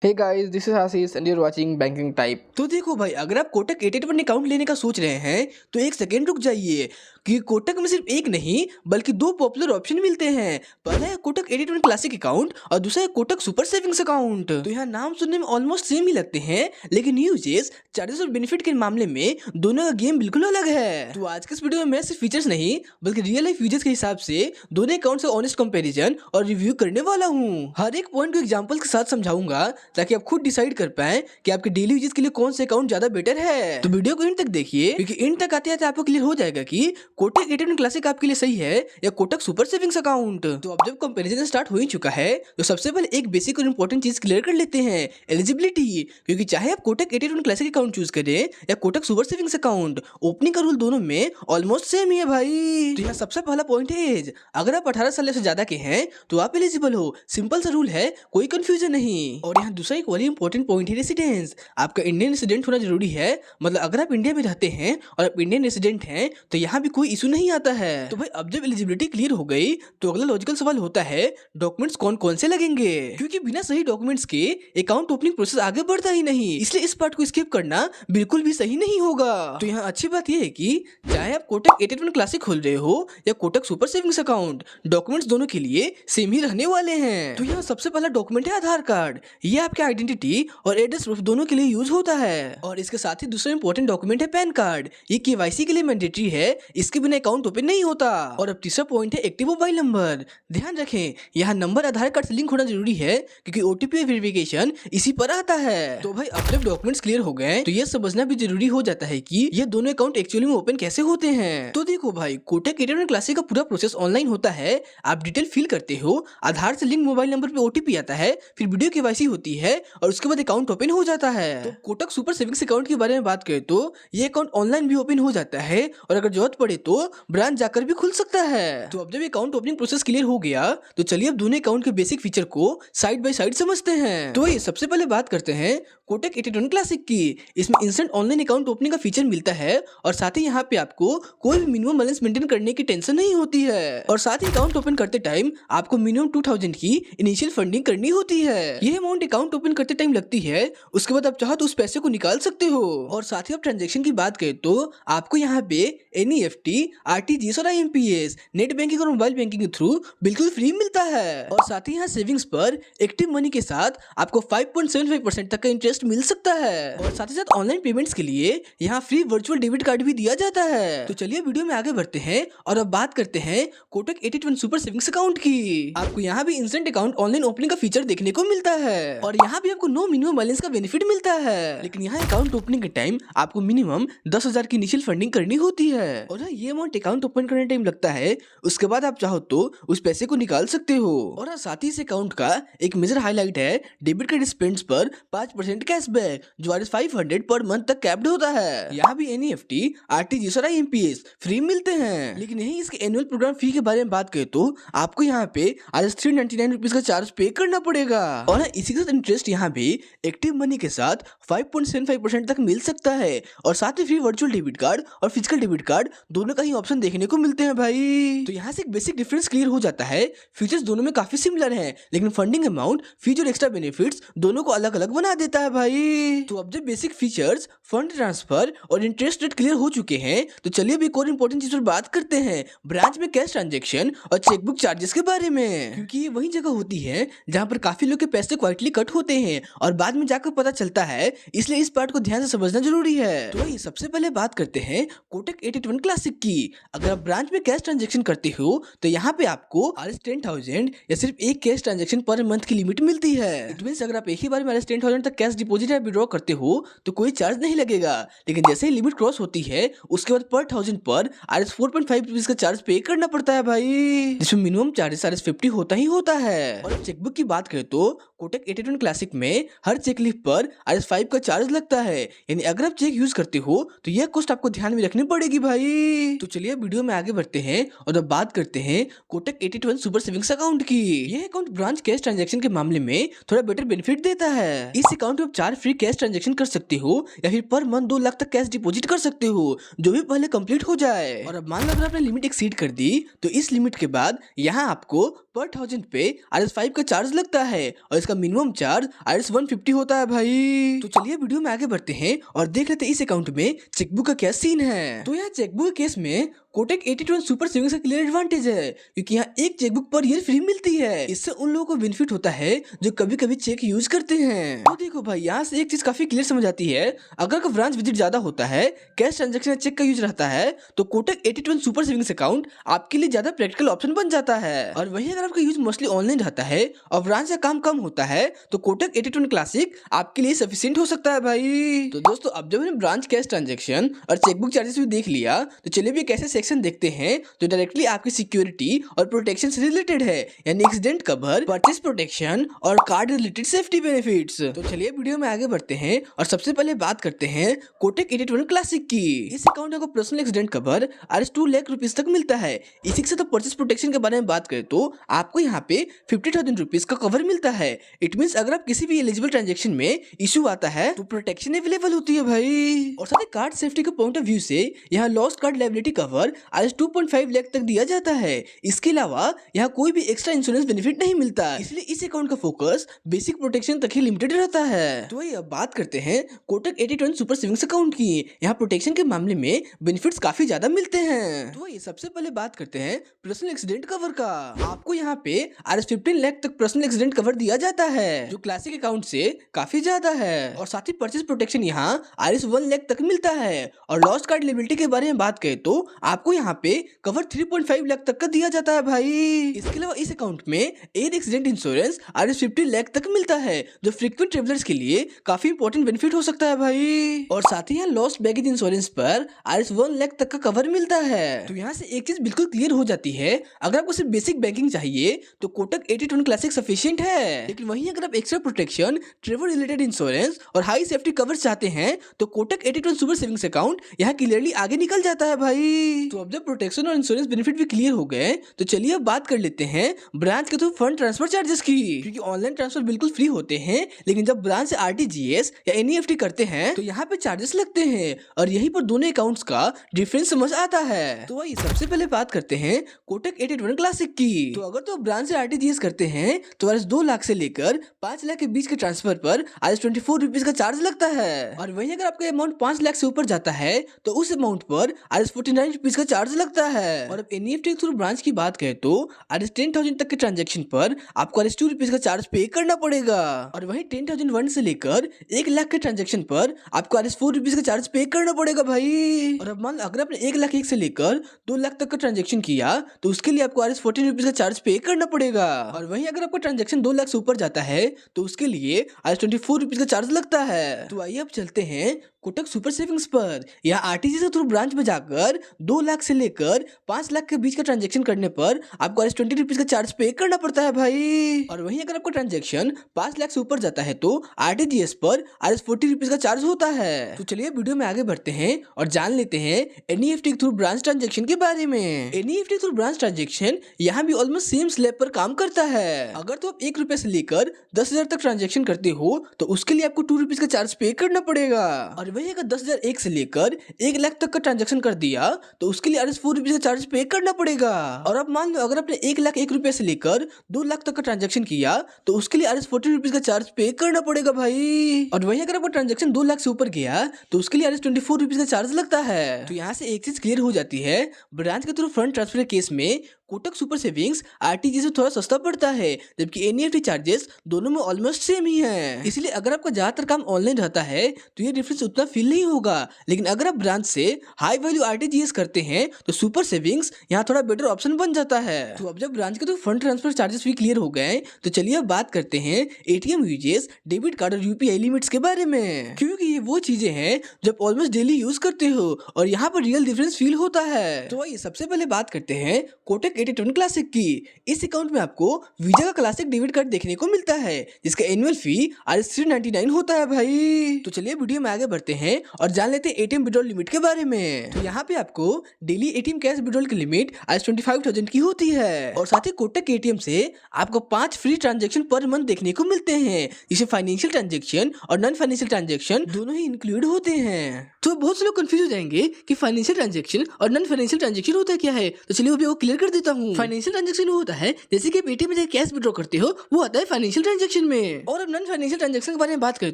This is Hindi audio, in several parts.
Hey guys, this is Ashish and you're watching Banking Type। तो देखो भाई, अगर आप कोटक 88 अकाउंट लेने का सोच रहे हैं तो एक सेकेंड रुक जाइए, क्योंकि कोटक में सिर्फ एक नहीं बल्कि दो पॉपुलर ऑप्शन मिलते हैं। पहला है कोटक 88 क्लासिक अकाउंट और दूसरा है कोटक सुपर सेविंग्स अकाउंट। तो यहाँ नाम सुनने में ऑलमोस्ट सेम ही लगते हैं, लेकिन यूजेस, चार्जेस और बेनिफिट के मामले में दोनों का गेम बिल्कुल अलग है। तो आज के इस वीडियो में मैं सिर्फ फीचर्स नहीं बल्कि रियल लाइफ यूजेस के हिसाब से दोनों अकाउंट से ऑनेस्ट कंपैरिजन और रिव्यू करने वाला हूँ। हर एक पॉइंट को एग्जांपल के साथ समझाऊंगा ताकि आप खुद डिसाइड कर पाए कि आपके डेली यूजेस के लिए कौन से अकाउंट ज्यादा बेटर है। तो वीडियो को इन तक देखिए, क्योंकि इन तक आते आते आपको क्लियर हो जाएगा कि कोटक 88 क्लासिक आपके लिए सही है या कोटक सुपर सेविंग्स अकाउंट। तो अब जब कंपैरिजन स्टार्ट हो ही चुका है तो सबसे पहले एक बेसिक और इंपॉर्टेंट चीज क्लियर कर लेते हैं, एलिजिबिलिटी। क्योंकि चाहे आप कोटक 88 क्लासिक अकाउंट चूज करें या Kotak super savings account, opening का रूल दोनों में ऑलमोस्ट सेम ही है भाई। तो यहाँ सबसे पहला पॉइंट है एज। अगर आप 18 साल से ज्यादा के हैं तो आप एलिजिबल हो, सिंपल सा रूल है, कोई कंफ्यूजन नहीं। और यहाँ दूसरा एक वाली इंपॉर्टेंट पॉइंट है रेसिडेंस। आपका इंडियन रेसिडेंट होना जरूरी है, मतलब अगर आप इंडिया में रहते हैं और आप इंडियन रेसिडेंट हैं तो यहाँ भी कोई इशू नहीं आता है। तो भाई अब जब एलिजिबिलिटी क्लियर हो गई तो अगला लॉजिकल सवाल होता है डॉक्यूमेंट्स कौन कौन से लगेंगे, क्योंकि बिना सही डॉक्यूमेंट्स के अकाउंट ओपनिंग प्रोसेस आगे बढ़ता ही नहीं, इसलिए इस पार्ट को स्किप करना बिल्कुल भी सही नहीं होगा। तो यहाँ अच्छी बात यह है कि चाहे आप कोटक 88 क्लासिक खोल रहे हो या Kotak super savings account, documents दोनों के लिए सेम ही रहने वाले हैं। तो यहाँ सबसे पहला डॉक्यूमेंट है आधार कार्ड। ये आपके आइडेंटिटी और एड्रेस प्रूफ दोनों के लिए यूज होता है। और इसके साथ ही दूसरा इंपॉर्टेंट डॉक्यूमेंट है पैन कार्ड। ये केवाईसी के लिए मैंडेटरी है, इसके बिना अकाउंट ओपन नहीं होता। और अब तीसरा पॉइंट है एक्टिव मोबाइल नंबर। ध्यान रखें, यहाँ नंबर आधार कार्ड से लिंक होना जरूरी है, क्योंकि ओटीपी वेरिफिकेशन इसी पर आता है। तो भाई अब जब डॉक्यूमेंट्स क्लियर हो गए तो ये समझना भी जरूरी हो जाता है कि ये दोनों अकाउंट एक्चुअली में ओपन कैसे होते हैं। तो देखो भाई, कोटक 88 क्लासिक का पूरा प्रोसेस ऑनलाइन होता है। आप डिटेल फिल करते हो, आधार से लिंक मोबाइल नंबर पे ओटीपी आता है, फिर वीडियो केवाईसी होती है और उसके बाद अकाउंट ओपन हो जाता है। तो कोटक सुपर सेविंग्स अकाउंट के बारे में बात करें तो ये अकाउंट ऑनलाइन भी ओपन हो जाता है और अगर जरूरत पड़े तो ब्रांच जाकर भी खुल सकता है। तो अब जब अकाउंट ओपनिंग प्रोसेस क्लियर हो गया तो चलिए अब दोनों अकाउंट के बेसिक फीचर को साइड बाय साइड समझते हैं। तो ये सबसे पहले बात करते हैं कोटक 88 क्लासिक की। इसमें इंस्टेंट ऑनलाइन अकाउंट ओपनिंग का फीचर मिलता है और साथ ही यहाँ पे आपको कोई भी मिनिमम बैलेंस मेंटेन करने की टेंशन नहीं होती है। और साथ ही अकाउंट ओपन करते टाइम आपको मिनिमम 2000 की इनिशियल फंडिंग करनी होती है। ये अमाउंट अकाउंट ओपन करते टाइम लगती है, उसके बाद आप चाहो तो उस पैसे को निकाल सकते हो। और साथ ही आप ट्रांजैक्शन की बात करें तो आपको यहाँ पे एनईएफटी, आरटीजीएस और आईएमपीएस नेट बैंकिंग और मोबाइल बैंकिंग के थ्रू बिल्कुल फ्री मिलता है। और साथ ही यहाँ सेविंग्स पर एक्टिव मनी के साथ आपको 5.75% तक का इंटरेस्ट मिल सकता है। और साथ ही साथ ऑनलाइन पेमेंट्स के लिए यहाँ फ्री वर्चुअल डेबिट कार्ड भी दिया जाता है। तो चलिए वीडियो में आगे बढ़ते हैं और अब बात करते हैं कोटक 88 सुपर सेविंग्स अकाउंट की। आपको यहाँ भी इंस्टेंट अकाउंट ऑनलाइन ओपनिंग का फीचर देखने को मिलता है और यहाँ भी आपको नो मिनिमम बैलेंस का बेनिफिट मिलता है, लेकिन यहाँ अकाउंट ओपनिंग के टाइम आपको मिनिमम 10,000 की इनिशियल फंडिंग करनी होती है। और ये अमाउंट अकाउंट ओपन करने टाइम लगता है, उसके बाद आप चाहो तो उस पैसे को निकाल सकते हो। और साथ ही इस अकाउंट का एक मेजर हाईलाइट है डेबिट कार्ड स्पेंड्स पर 5% कैशबैक, जो RS500 पर मंथ तक कैप्ड होता है। यहाँ भी एनईएफटी, आरटीजीएस और आईएमपीएस फ्री मिलते हैं, लेकिन यही इसके एनुअल प्रोग्राम फी के बारे में बात करें तो आपको यहाँ पे RS399 रुपीज का चार्ज पे करना पड़ेगा। और इसी के साथ इंटरेस्ट यहाँ भी एक्टिव मनी के साथ 5.75% तक मिल सकता है। और साथ ही फ्री वर्चुअल डेबिट कार्ड और फिजिकल डेबिट कार्ड दोनों का ही ऑप्शन देखने को मिलते हैं भाई। तो यहाँ से एक बेसिक डिफरेंस क्लियर हो जाता है, फीचर्स दोनों में काफी सिमिलर हैं, लेकिन फंडिंग अमाउंट, फीस और एक्स्ट्रा बेनिफिट्स दोनों को अलग अलग बना देता है भाई। तो अब जब बेसिक फीचर्स, फंड ट्रांसफर और इंटरेस्ट रेट क्लियर हो चुके हैं तो चलिए अब एक और इंपॉर्टेंट चीज पर बात करते हैं, ब्रांच में कैश ट्रांजेक्शन और चेकबुक चार्जेस के बारे में। क्योंकि ये वही जगह होती है जहाँ पर काफी लोग के पैसे क्वाइटली कट होते हैं और बाद में जाकर पता चलता है, इसलिए इस पार्ट को ध्यान से समझना जरूरी है। तो ये सबसे पहले बात करते हैं कोटक 88 क्लासिक की। अगर आप ब्रांच में कैश ट्रांजेक्शन करते हो तो यहाँ पे आपको RS10,000 या सिर्फ एक कैश ट्रांजेक्शन पर मंथ की लिमिट मिलती है। इट मींस अगर आप एक ही बार में RS10,000 तक कैश डिपॉजिट या विड्रॉ करते हो तो कोई चार्ज नहीं लगेगा, लेकिन जैसे ही लिमिट क्रॉस होती है उसके बाद पर 1000 पर RS4.5 रुपीज का चार्ज पे करना पड़ता है भाई, जिसमें मिनिमम चार्जेस RS50 होता ही होता है। और चेकबुक की बात करें तो कोटक 88 क्लासिक में हर चेक लीफ पर RS5 का चार्ज लगता है, यानी अगर आप चेक यूज करते हो तो यह कॉस्ट आपको ध्यान में रखनी पड़ेगी भाई। तो चलिए वीडियो में आगे बढ़ते हैं और अब बात करते हैं कोटक 88 सुपर सेविंग्स अकाउंट की। यह अकाउंट ब्रांच कैश ट्रांजैक्शन के मामले में थोड़ा बेटर बेनिफिट देता है। इस अकाउंट में आप 4 फ्री कैश ट्रांजैक्शन कर सकते हो या फिर पर मंथ 2 लाख तक कैश डिपॉजिट कर सकते हो, जो भी पहले कंप्लीट हो जाए। और अब मान लो अगर आपने लिमिट एक्सीड कर दी तो इस लिमिट के बाद यहाँ आपको पर 1000 पे RS5 का चार्ज लगता है और इसका मिनिमम चार्ज RS150 होता है भाई। तो चलिए वीडियो में आगे बढ़ते हैं और देख लेते हैं इस अकाउंट में चेकबुक का क्या सीन है। तो यहाँ चेकबुक के केस में कोटक 82 सुपर सेविंग्स का क्लियर एडवांटेज है, क्योंकि यहाँ एक चेकबुक पर ईयर फ्री मिलती है। इससे उन लोगों को बेनिफिट होता है जो कभी कभी चेक यूज करते हैं। तो देखो भाई, यहाँ से एक चीज काफी क्लियर समझ आती है, अगर का ब्रांच विजिट ज्यादा होता है, कैश ट्रांजेक्शन या चेक का यूज रहता है, तो कोटक 82 सुपर सेविंग्स अकाउंट आपके लिए ज्यादा प्रैक्टिकल ऑप्शन बन जाता है। और वही अगर आपका यूज मोस्टली ऑनलाइन रहता है और ब्रांच का काम कम होता है, तो कोटक 82 क्लासिक आपके लिए सफिशिएंट हो सकता है भाई। तो दोस्तों, अब जब हमने ब्रांच कैश ट्रांजेक्शन और चेकबुक चार्जेस भी देख लिया, तो चलिए भी एक ऐसे सेक्शन देखते हैं जो डायरेक्टली आपकी सिक्योरिटी और प्रोटेक्शन से रिलेटेड है, यानी एक्सीडेंट कवर, परचेस प्रोटेक्शन और कार्ड रिलेटेड सेफ्टी बेनिफिट्स। तो चलिए वीडियो में आगे बढ़ते हैं और सबसे पहले बात करते हैं कोटक 82 क्लासिक की। इस अकाउंट को personal accident cover RS2 lakh rupees तक मिलता है। इसी के साथ परचेस प्रोटेक्शन के बारे में बात करें तो आपको यहाँ पे 50,000 रुपीज का कवर मिलता है। इट मीन्स अगर आप किसी भी एलिजिबल ट्रांजेक्शन में इशू आता है तो प्रोटेक्शन अवेलेबल होती है भाई। और साथ ही कार्ड सेफ्टी के पॉइंट ऑफ व्यू से यहाँ lost card liability cover RS 2.5 lakh तक दिया जाता है। इसके अलावा यहाँ कोई भी एक्स्ट्रा इंश्योरेंस बेनिफिट नहीं मिलता, इसलिए इस अकाउंट का फोकस बेसिक प्रोटेक्शन तक ही लिमिटेड रहता है। तो अब बात करते हैं कोटक 82 सुपर सेविंग्स अकाउंट की। यहाँ प्रोटेक्शन के मामले में बेनिफिट्स काफी ज्यादा मिलते हैं। तो सबसे पहले बात करते हैं पर्सनल एक्सीडेंट कवर का। आपको यहाँ पे RS 15 लाख तक पर्सनल एक्सीडेंट कवर दिया जाता है, जो क्लासिक अकाउंट से काफी ज्यादा है। और साथ ही परचेस प्रोटेक्शन यहाँ RS 1 लाख तक मिलता है। और लॉस्ट कार्ड लायबिलिटी के बारे में बात करें तो आपको यहाँ पे कवर 3.5 लाख तक का दिया जाता है भाई। इसके अलावा इस अकाउंट में air accident insurance RS 50 lakh तक मिलता है, जो फ्रीक्वेंट ट्रेवलर्स के लिए काफी इंपॉर्टेंट बेनिफिट हो सकता है भाई। और साथ ही यहाँ लॉस्ट बैगेज इंश्योरेंस पर RS 1 लाख तक का कवर मिलता है। तो यहाँ से एक चीज बिल्कुल क्लियर हो जाती है, अगर आपको सिर्फ बेसिक बैंकिंग चाहिए तो कोटक 82 क्लासिक सफिशिएंट है। लेकिन वहीं अगर आप extra protection, travel related insurance और हाई सेफ्टी कवर चाहते हैं तो कोटक 82 सुपर सेविंग्स अकाउंट यहाँ क्लियरली आगे निकल जाता है भाई। तो अब जब प्रोटेक्शन और इंश्योरेंस बेनिफिट भी क्लियर हो गए, तो चलिए अब बात कर लेते हैं ब्रांच के थ्रू फंड ट्रांसफर चार्जेस की। क्योंकि ऑनलाइन ट्रांसफर बिल्कुल फ्री होते हैं, लेकिन जब ब्रांच से RTGS या NEFT करते हैं तो यहाँ पे चार्जेस लगते हैं, और यहीं पर दोनों अकाउंट्स का डिफरेंस समझ आता है। तो वही सबसे पहले बात करते हैं कोटक 82 क्लासिक की। तो अगर तो ब्रांच से RTGS करते हैं तो RS 2 लाख से लेकर 5 लाख के बीच के ट्रांसफर पर RS 24 रुपीज का चार्ज लगता है। और वहीं अगर आपका अमाउंट 5 लाख से ऊपर जाता है तो उस अमाउंट पर RS 49 रुपीज का चार्ज लगता है। और अब NEFT के थ्रू ब्रांच की बात करें तो RS 10,000 तक के ट्रांजेक्शन पर आपको RS 2 रुपीज का चार्ज पे करना पड़ेगा। और वहीं 10,001 से लेकर 1 लाख के ट्रांजेक्शन पर आपको RS 4 रुपीज का चार्ज पे करना पड़ेगा भाई। और अब मान लो अगर आपने 1 लाख 1 से लेकर 2 लाख तक का ट्रांजेक्शन किया तो उसके लिए आपको RS 14 रुपीज का चार्ज पे करना पड़ेगा। और वहीं अगर आपका ट्रांजेक्शन 2 लाख से ऊपर जाता है तो उसके लिए RS 24 रुपीज का चार्ज लगता है। तो आइए अब चलते हैं कोटक सुपर सेविंग्स पर। यहाँ RTGS के थ्रू ब्रांच में जाकर 2 लाख से लेकर 5 लाख के बीच का ट्रांजेक्शन करने पर आपको RS 20 रुपीज का चार्ज पे करना पड़ता है भाई। और वहीं अगर आपका ट्रांजेक्शन 5 लाख से ऊपर जाता है तो RTGS पर RS 40 रुपीज का चार्ज होता है। तो चलिए वीडियो में आगे बढ़ते हैं और जान लेते हैं NEFT के थ्रू ब्रांच ट्रांजेक्शन के बारे में। NEFT के थ्रू ब्रांच ट्रांजेक्शन यहाँ भी ऑलमोस्ट सेम स्लैब पर काम करता है। अगर तो आप 1 रुपए से लेकर 10,000 तक ट्रांजेक्शन करते हो तो उसके लिए आपको 2 रुपीज का चार्ज पे करना पड़ेगा। और वही अगर 10,001 से लेकर 1 लाख तक का ट्रांजेक्शन कर दिया तो उसके लिए RS 4 रुपीज का चार्ज पे करना पड़ेगा। और अब मान लो अगर आपने 1 लाख 1 रुपए से लेकर 2 लाख तक का ट्रांजेक्शन किया तो उसके लिए RS 40 रुपीज का चार्ज पे करना पड़ेगा भाई। और वही अगर आपका ट्रांजेक्शन 2 लाख से ऊपर गया तो उसके लिए RS 24 रुपीज का चार्ज लगता है। तो यहाँ से एक चीज क्लियर हो जाती है, ब्रांच के थ्रू फंड ट्रांसफर केस में कोटक सुपर सेविंग्स RTGS से थोड़ा सस्ता पड़ता है, जबकि NEFT चार्जेस दोनों में ऑलमोस्ट सेम ही है। इसलिए अगर आपका ज्यादातर काम ऑनलाइन रहता है तो ये डिफरेंस उतना फील नहीं होगा। लेकिन अगर आप ब्रांच से हाई वैल्यू RTGS करते हैं तो सुपर सेविंग्स यहाँ थोड़ा बेटर ऑप्शन बन जाता है। तो अब जब ब्रांच के तो फंड ट्रांसफर चार्जेस भी क्लियर हो गए तो चलिए अब बात करते हैं ATM यूजेस, डेबिट कार्ड और UPI लिमिट्स के बारे में, क्योंकि ये वो चीजें हैं जब ऑलमोस्ट डेली यूज करते हो और यहाँ पर रियल डिफरेंस फील होता है। तो ये सबसे पहले बात करते हैं कोटक 82 क्लासिक की। इस अकाउंट में आपको वीजा का क्लासिक डेबिट कार्ड देखने को मिलता है, जिसका एनुअल फी RS 399 होता है भाई। तो चलिए वीडियो में आगे बढ़ते करते हैं और जान लेते हैं एटीएम विड्रॉल लिमिट के बारे में। तो यहाँ पे आपको डेली एटीएम कैश विड्रॉल की लिमिट आज 25,000 की होती है और साथ ही कोटक एटीएम से आपको 5 फ्री ट्रांजैक्शन पर मंथ देखने को मिलते हैं, जिसे फाइनेंशियल ट्रांजैक्शन और नॉन फाइनेंशियल ट्रांजैक्शन दोनों ही इंक्लूड होते हैं। तो बहुत से लोग कंफ्यूज हो जाएंगे कि फाइनेंशियल ट्रांजैक्शन और नॉन फाइनेंशियल ट्रांजैक्शन होता क्या है, तो चलिए वो क्लियर कर देता हूँ। फाइनेंशियल ट्रांजैक्शन होता है जैसे कि आप एटीएम में कैश विड्रॉ करते हो, वो आता है फाइनेंशियल ट्रांजैक्शन में। और अब नॉन फाइनेंशियल ट्रांजैक्शन के बारे में बात करें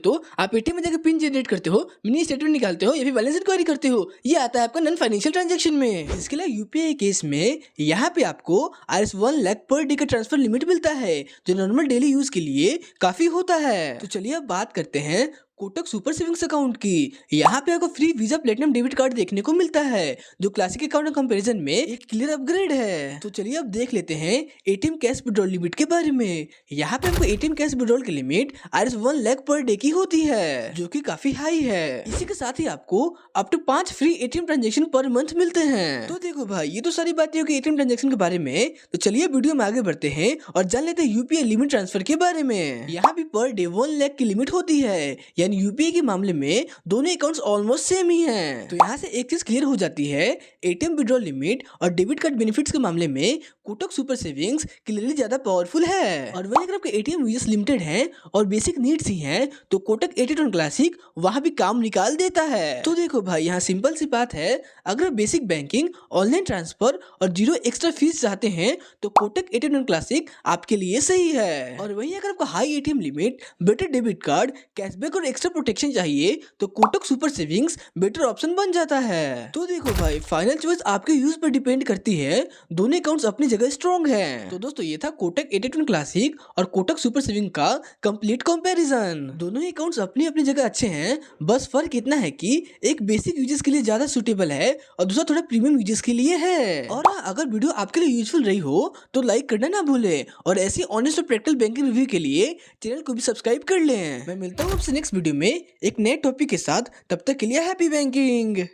तो आप एटीएम में जाकर पिन जनरेट करते हो, मिनी स्टेटमेंट निकालते हो या फिर बैलेंस इंक्वायरी करते हो, ये आता है आपका नॉन फाइनेंशियल ट्रांजैक्शन में। इसके लिए यूपीआई केस में यहाँ पे आपको INR 1 लाख पर डे का ट्रांसफर लिमिट मिलता है, जो नॉर्मल डेली यूज के लिए काफी होता है। तो चलिए अब बात करते हैं कोटक सुपर सेविंग्स अकाउंट की। यहाँ पे आपको free visa platinum debit card देखने को मिलता है, जो क्लासिक अकाउंट के कंपैरिजन में एक क्लियर अपग्रेड है। तो चलिए अब देख लेते हैं एटीएम कैश विड्रॉल लिमिट के बारे में। यहाँ पे आपको एटीएम कैश विड्रॉल की limit INR 1 lakh per day की होती है, जो कि काफी हाई है। इसी के साथ ही आपको up to 5 free ATM transaction per month मिलते हैं। तो देखो भाई, ये तो सारी बातें हो गई एटीएम ट्रांजेक्शन के बारे में। तो चलिए वीडियो में आगे बढ़ते हैं और जान लेते हैं यूपीआई लिमिट ट्रांसफर के बारे में। यहाँ भी पर डे 1 लाख की लिमिट होती है, यानी यूपीआई के मामले में दोनों अकाउंट्स ऑलमोस्ट सेम ही हैं। तो यहाँ से एक चीज क्लियर हो जाती है, एटीएम विड्रॉल लिमिट और डेबिट कार्ड बेनिफिट्स के मामले में कोटक सुपर सेविंग्स क्लियरली ज्यादा पावरफुल है। और वहीं अगर आपके एटीएम यूजेस लिमिटेड हैं और बेसिक नीड्स ही हैं, तो कोटक 82 क्लासिक वहां भी काम निकाल देता है। तो देखो भाई, यहाँ सिंपल सी बात है, अगर बेसिक बैंकिंग, ऑनलाइन ट्रांसफर और 0 एक्स्ट्रा फीस चाहते हैं तो कोटक 82 क्लासिक आपके लिए सही है। और वहीं अगर आपको high ATM limit, better debit card, cashback और एक्स्ट्रा प्रोटेक्शन चाहिए तो Kotak super savings better option बन जाता है। तो देखो भाई, फाइनल चॉइस आपके यूज पर डिपेंड करती है, दोनों अकाउंट्स अपनी जगह स्ट्रॉन्ग हैं। तो दोस्तों, ये था कोटक 82 क्लासिक और कोटक सुपर सेविंग का कंप्लीट कंपैरिजन। दोनों ही अकाउंट्स अपनी अपनी जगह अच्छे हैं, बस फर्क इतना है कि एक बेसिक यूजेस के लिए ज्यादा सूटेबल है और दूसरा थोड़ा प्रीमियम यूजेस के लिए है। और हाँ, अगर वीडियो आपके लिए यूजफुल रही हो तो लाइक करना ना भूले और ऐसी ऑनेस्ट और प्रैक्टिकल बैंकिंग रिव्यू के लिए चैनल को भी सब्सक्राइब कर लें। मैं मिलता हूँ आपसे नेक्स्ट वीडियो में एक नए टॉपिक के साथ, तब तक के लिए हैप्पी बैंकिंग।